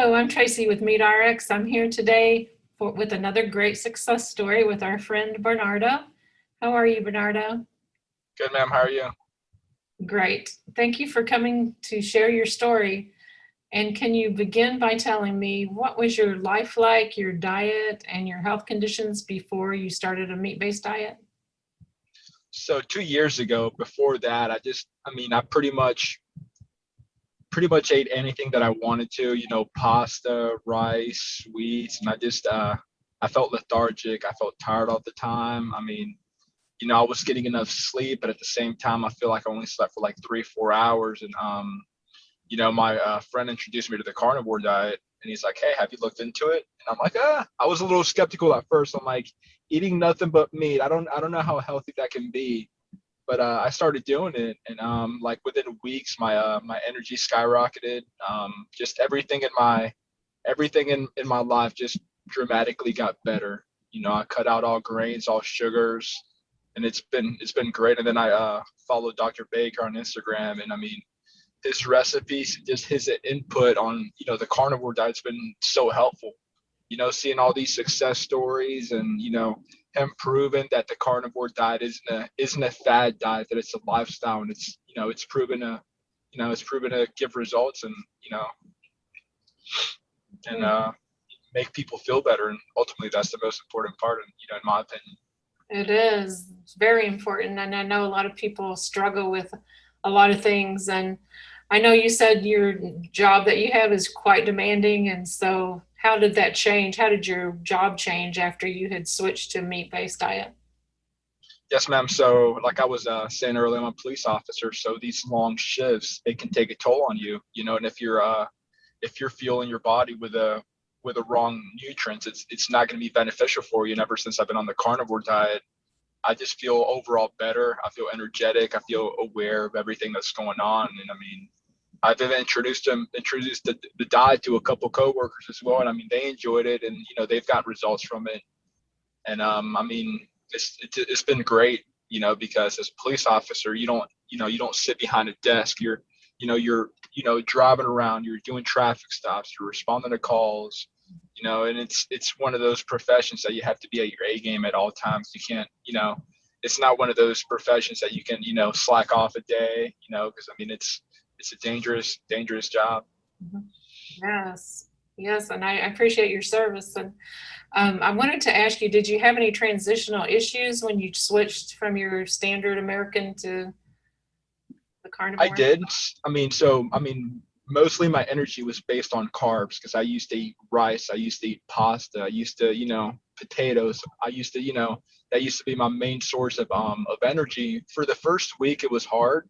Hello, I'm Tracy with Meat RX. I'm here today with another great success story with our friend Bernardo. How are you, Bernardo? Good, ma'am. How are you? Great. Thank you for coming to share your story. And can you begin by telling me what was your life like, your diet, and your health conditions before you started a meat-based diet? So 2 years ago, before that, I pretty much ate anything that I wanted to, pasta, rice, sweets, and I felt lethargic. I felt tired all the time. I was getting enough sleep, but at the same time, I feel like I only slept for like 3, 4 hours. And my friend introduced me to the carnivore diet, and he's like, "Hey, have you looked into it?" And I'm like, "Ah." I was a little skeptical at first. I'm like, eating nothing but meat. I don't know how healthy that can be. But I started doing it, and like within weeks, my energy skyrocketed. Just everything in my life just dramatically got better. I cut out all grains, all sugars, and it's been great. And then I followed Dr. Baker on Instagram, and his recipes, just his input on the carnivore diet's been so helpful. Seeing all these success stories, and him proving that the carnivore diet isn't a fad diet, that it's a lifestyle, and it's proven to give results, and and Hmm. make people feel better, and ultimately that's the most important part, and in my opinion. It is. It's very important. And I know a lot of people struggle with a lot of things. And I know you said your job that you have is quite demanding. And so, how did that change? How did your job change after you had switched to meat based diet? Yes, ma'am. So, like I was saying earlier, I'm a police officer, so these long shifts, it can take a toll on you, and if you're fueling your body with the wrong nutrients, it's not going to be beneficial for you. And ever since I've been on the carnivore diet, I just feel overall better. I feel energetic. I feel aware of everything that's going on. And I've even introduced the diet to a couple coworkers as well. And they enjoyed it, and they've got results from it. And it's been great, because as a police officer, you don't sit behind a desk. You're driving around. You're doing traffic stops. You're responding to calls. And it's one of those professions that you have to be at your A game at all times. You can't, it's not one of those professions that you can, slack off a day, because it's a dangerous job. Mhm. Yes, yes, and I appreciate your service. And I wanted to ask you, did you have any transitional issues when you switched from your standard American to the I carnivore? did. Mostly my energy was based on carbs, because I used to eat rice, I used to eat pasta, I used to, potatoes. That used to be my main source of energy. For the first week, it was hard,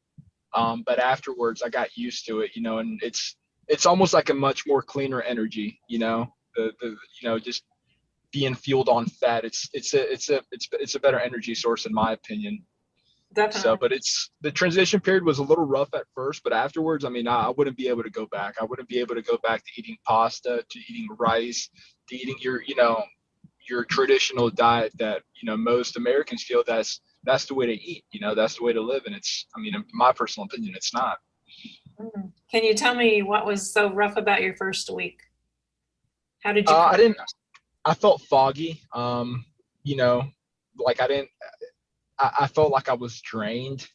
but afterwards, I got used to it, and it's almost like a much more cleaner energy, just being fueled on fat. It's a better energy source in my opinion. So, Definitely. but it's the transition period was a little rough at first, but afterwards, I wouldn't be able to go back. I wouldn't be able to go back to eating pasta, to eating rice, to eating your traditional diet that most Americans feel that's the way to eat. That's the way to live, and in my personal opinion, it's not. Mm. Can you tell me what was so rough about your first week? How did you I cope? didn't. I felt foggy. You know, like I didn't. I felt like I was drained,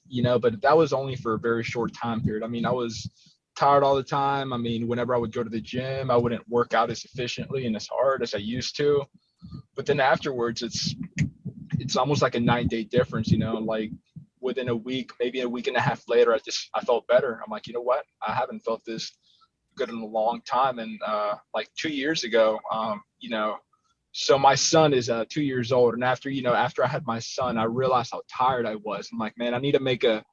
but that was only for a very short time period. I was tired all the time. Whenever I would go to the gym, I wouldn't work out as efficiently and as hard as I used to. But then afterwards, it's almost like a 9 day difference, like within a week, maybe a week and a half later, I felt better. I'm like, you know what? I haven't felt this good in a long time. And like 2 years ago, so my son is 2 years old, and after I had my son, I realized how tired I was. I'm like, man, I need to make a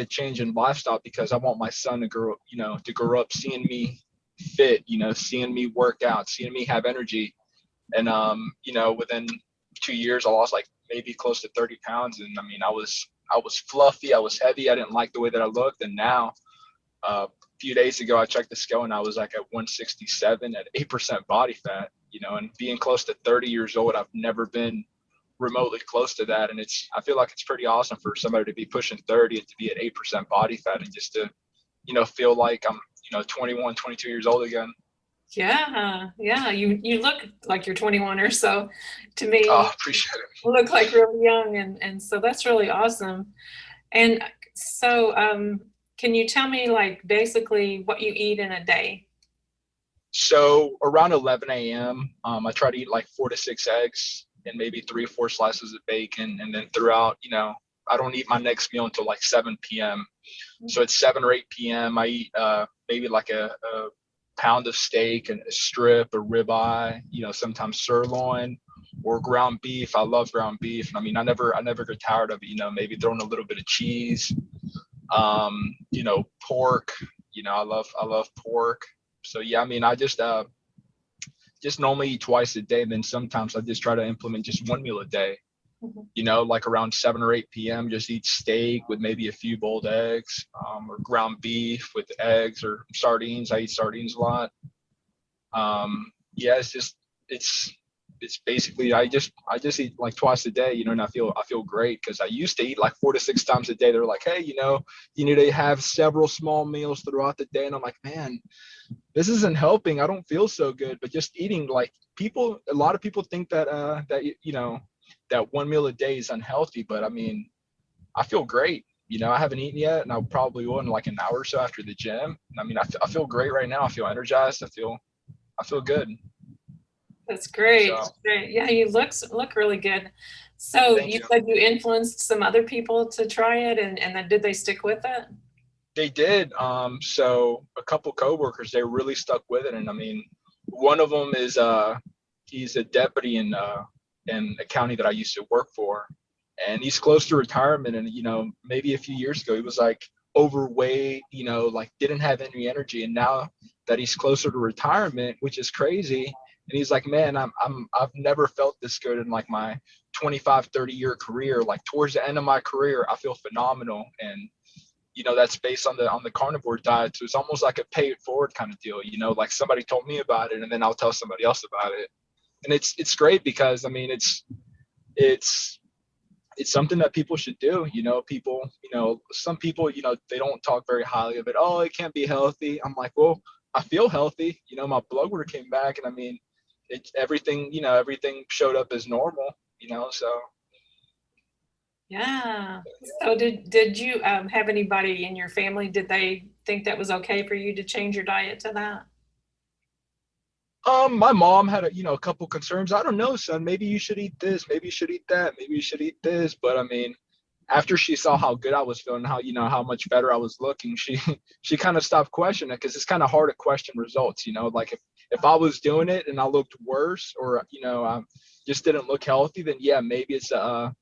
change in lifestyle, because I want my son to grow up seeing me fit, seeing me work out, seeing me have energy. And within 2 years, I lost like maybe close to 30 pounds. And I was fluffy, I was heavy, I didn't like the way that I looked. And now, a few days ago, I checked the scale, and I was like at 167 at 8% body fat. And being close to 30 years old, I've never been remotely close to that. And I feel like it's pretty awesome for somebody to be pushing 30 and to be at 8% body fat, and just to, feel like I'm, 21, 22 years old again. Yeah, yeah. You look like you're 21 or so. To me, Oh, appreciate it. you look like really young, and so that's really awesome. And so, can you tell me like basically what you eat in a day? So around 11 a.m., I try to eat like 4 to 6 eggs and maybe 3 or 4 slices of bacon. And then throughout, I don't eat my next meal until like 7 p.m. So at 7 or 8 p.m., I eat maybe like a pound of steak and a strip, a ribeye, sometimes sirloin or ground beef. I love ground beef. And I mean, I never get tired of it, maybe throwing a little bit of cheese, pork, I love pork. So yeah, I mean, I just normally eat twice a day. And then sometimes I just try to implement just one meal a day, Mhm. like around 7 or 8 p.m., just eat steak with maybe a few boiled eggs, or ground beef with eggs or sardines. I eat sardines a lot. Yeah, it's it's basically I just eat like twice a day, and I feel great because I used to eat like 4 to 6 times a day. They're like, hey, you need to have several small meals throughout the day, and I'm like, man, this isn't helping. I don't feel so good. But just eating, like, a lot of people think that one meal a day is unhealthy, but I mean, I feel great. I haven't eaten yet, and I probably will in like an hour or so after the gym. I mean, I feel great right now. I feel energized. I feel good. That's great. So Great. Yeah, you look really good. So thank you you. said you influenced some other people to try it, and then did they stick with it? They did. So a couple coworkers, they really stuck with it, and I mean, one of them is he's a deputy in a county that I used to work for, and he's close to retirement. And maybe a few years ago, he was like overweight, like didn't have any energy, and now that he's closer to retirement, which is crazy. And he's like, man, I've never felt this good in like my 25, 30-year career. Like towards the end of my career, I feel phenomenal. And that's based on the carnivore diet. So it's almost like a pay it forward kind of deal. Like somebody told me about it, and then I'll tell somebody else about it. And it's great because I mean it's it's something that people should do. People, some people, they don't talk very highly of it. Oh, it can't be healthy. I'm like, well, I feel healthy. My blood work came back, and I mean, everything showed up as normal. So Yeah. So did you have anybody in your family? Did they think that was okay for you to change your diet to that? my mom had a couple concerns. I don't know, son. Maybe you should eat this. Maybe you should eat that. Maybe you should eat this. But I mean, after she saw how good I was feeling, how much better I was looking, she kind of stopped questioning it because it's kind of hard to question results. Like if I was doing it and I looked worse, or I just didn't look healthy, then yeah, maybe it's time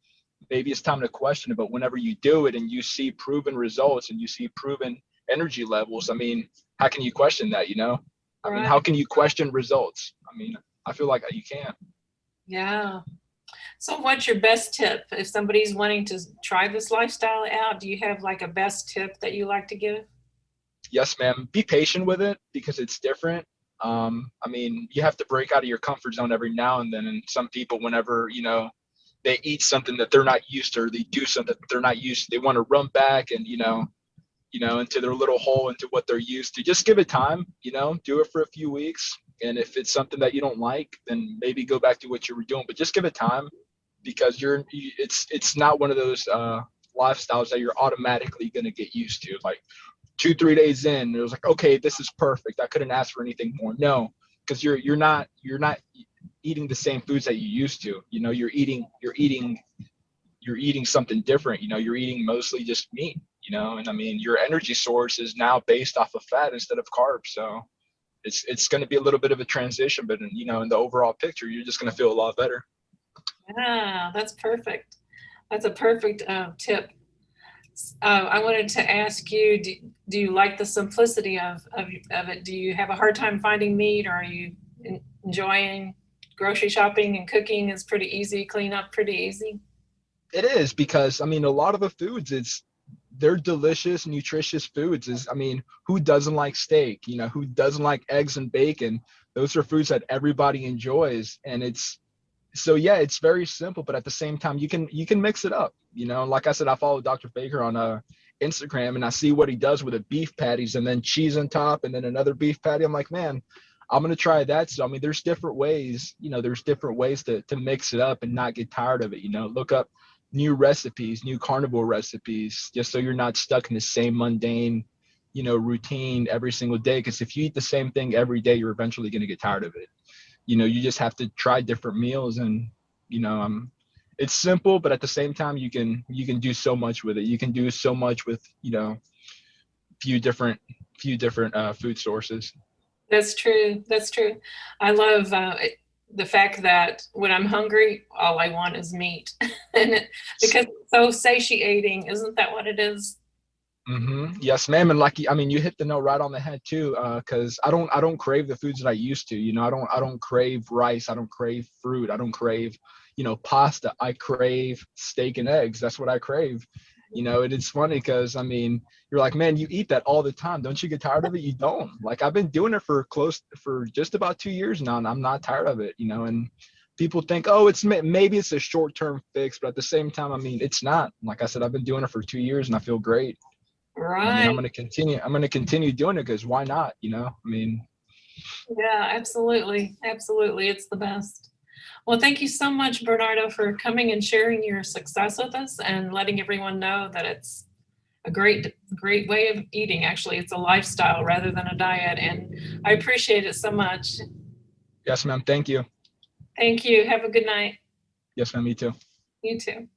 to question it. But whenever you do it and you see proven results and you see proven energy levels, I mean, how can you question that? I mean, how Right. can you question results? I mean, I feel like you can't. Yeah. So what's your best tip if somebody's wanting to try this lifestyle out? Do you have like a best tip that you like to give? Yes, ma'am. Be patient with it because it's different. I mean, you have to break out of your comfort zone every now and then. And some people, whenever, they eat something that they're not used to, or they do something that they're not used to, they want to run back and, into their little hole, into what they're used to. Just give it time, do it for a few weeks. And if it's something that you don't like, then maybe go back to what you were doing, but just give it time because it's not one of those lifestyles that you're automatically going to get used to. Like 2, 3 days in, it was like, okay, this is perfect. I couldn't ask for anything more. No, because you're not eating the same foods that you used to. You're eating something different. You're eating mostly just meat. And I mean, your energy source is now based off of fat instead of carbs. So it's going to be a little bit of a transition, but in the overall picture, you're just going to feel a lot better. Yeah, that's perfect. That's a perfect tip. I wanted to ask you, do you like the simplicity of it? Do you have a hard time finding meat, or are you enjoying grocery shopping and cooking is pretty easy, clean up pretty easy? It is because I mean, a lot of the foods, they're delicious, nutritious foods. I mean, who doesn't like steak? Who doesn't like eggs and bacon? Those are foods that everybody enjoys, and so yeah, it's very simple, but at the same time, you can mix it up. Like I said, I follow Dr. Baker on Instagram, and I see what he does with the beef patties and then cheese on top, and then another beef patty. I'm like, man, I'm going to try that. So, I mean, there's different ways, there's different ways to mix it up and not get tired of it. Look up new recipes, new carnivore recipes, just so you're not stuck in the same mundane, routine every single day. Because if you eat the same thing every day, you're eventually going to get tired of it. You just have to try different meals, and it's simple, but at the same time, you can do so much with it. You can do so much with few different food sources. That's true. That's true. I love the fact that when I'm hungry, all I want is meat, and because it's so satiating, isn't that what it is? Yes, ma'am. And I mean, you hit the note right on the head too. Because I don't crave the foods that I used to. I don't crave rice. I don't crave fruit. I don't crave, pasta. I crave steak and eggs. That's what I crave. And it's funny because I mean, you're like, man, you eat that all the time. Don't you get tired of it? You don't. Like I've been doing it for just about 2 years now, and I'm not tired of it. And people think, oh, maybe it's a short-term fix, but at the same time, I mean, it's not. Like I said, I've been doing it for 2 years, and I feel great. And I mean, I'm Right. going to continue. I'm going to continue doing it because why not? I mean, Yeah, absolutely. Absolutely. It's the best. Well, thank you so much, Bernardo, for coming and sharing your success with us and letting everyone know that it's a great way of eating. Actually, it's a lifestyle rather than a diet. And I appreciate it so much. yes, ma'am. Thank you. Thank you. Have a good night. Yes, ma'am. Me too. You too.